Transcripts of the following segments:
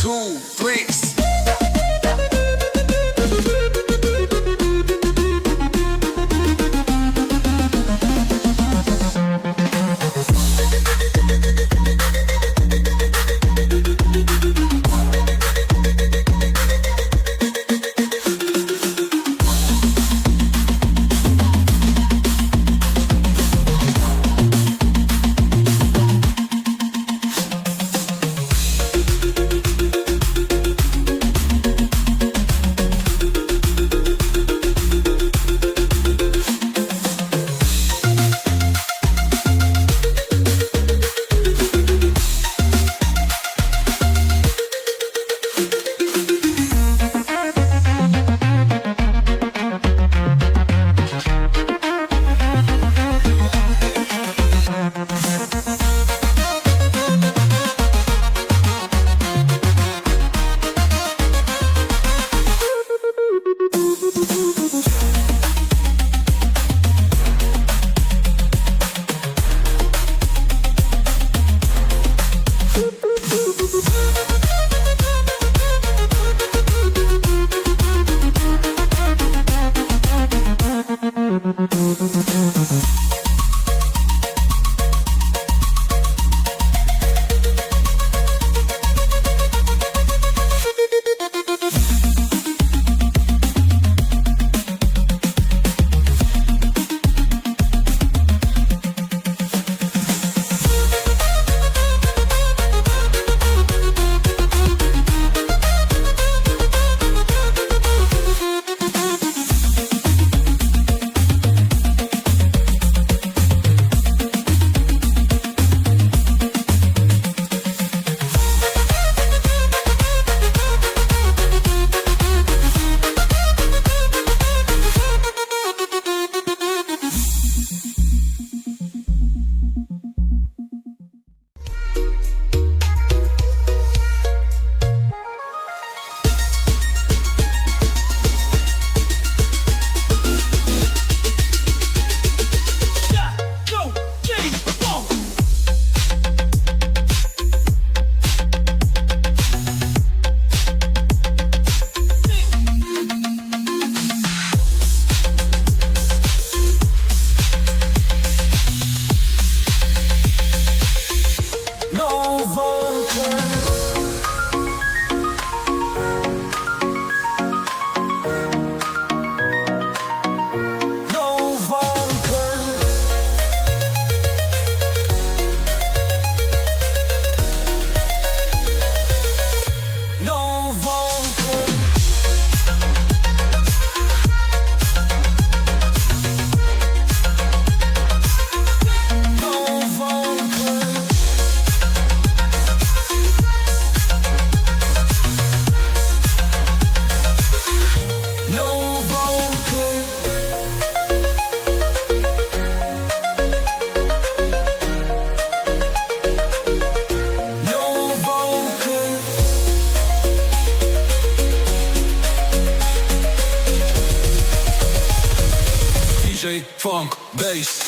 2, 3. Phonk, bass.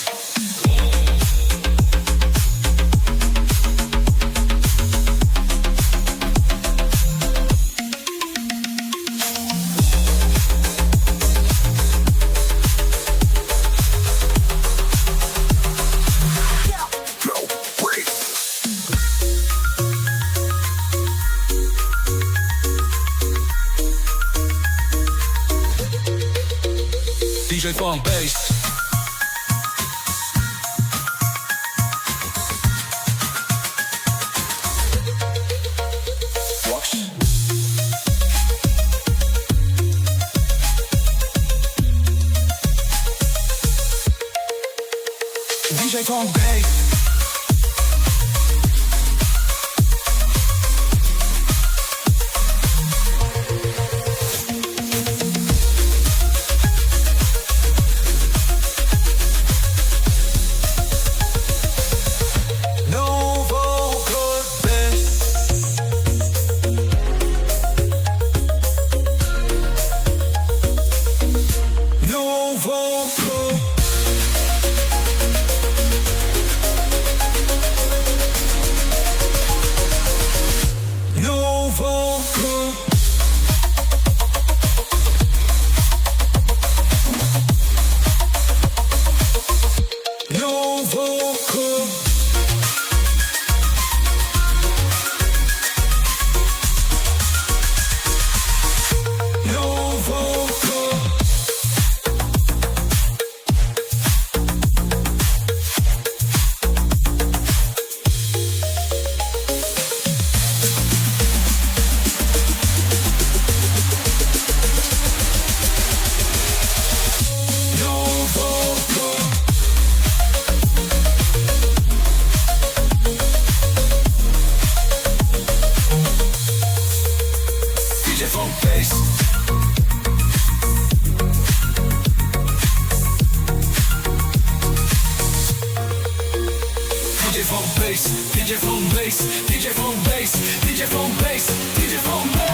DJ Phonk, bass. DJ Phonk, bass. DJ Phonk bass, DJ Phonk bass, DJ Phonk bass, DJ Phonk bass.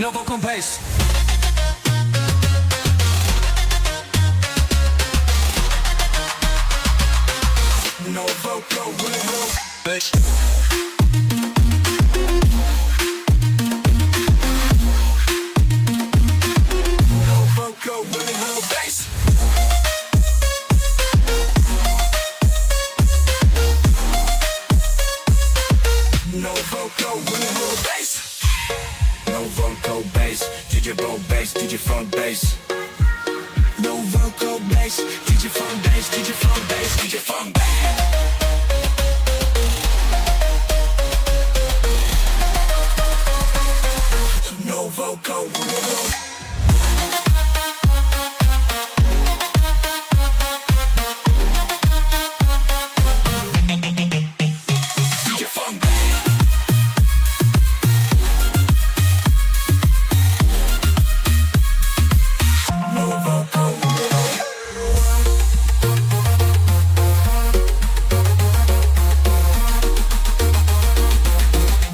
No vocal. No vocal bass. No vocal bass. No vocal bass. No vocal bass. No vocal bass, DJ Phonk bass, DJ Phonk bass. No vocal bass, DJ Phonk bass, DJ Phonk bass, DJ Phonk bass. No vocal bass.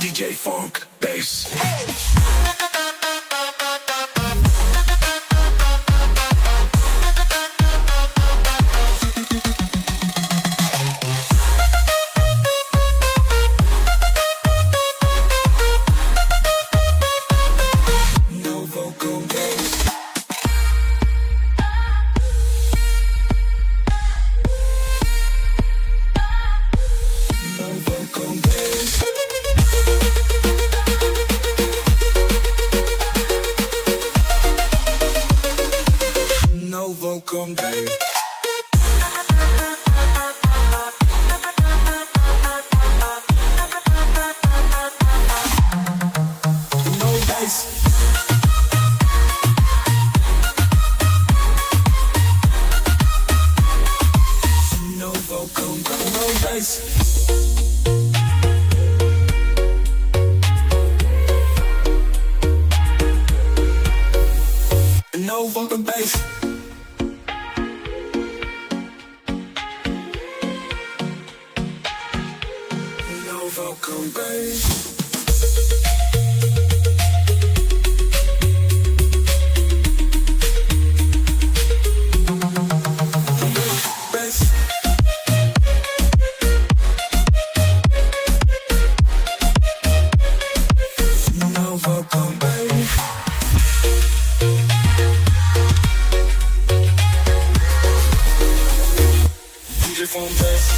DJ Phonk bass. No vocal bass. No vocal bass. No vocal bass. No bass. No vocal, no bass. No vocal bass. No vocal bass. No vocal bass. DJ Phonk bass.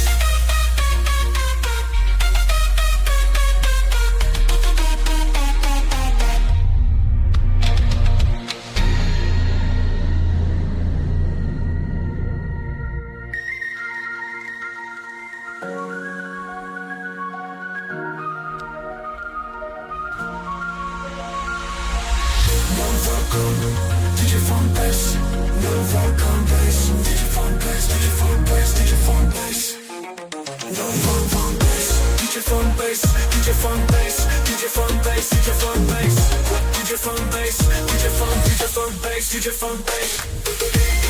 vocal, DJ Phonk bass. No vocal bass, DJ Phonk bass, DJ Phonk bass, DJ Phonk bass. No vocal bass, DJ Phonk bass, DJ Phonk bass, DJ Phonk bass, DJ Phonk bass. DJ Phonk bass, DJ Phonk bass, DJ Phonk bass.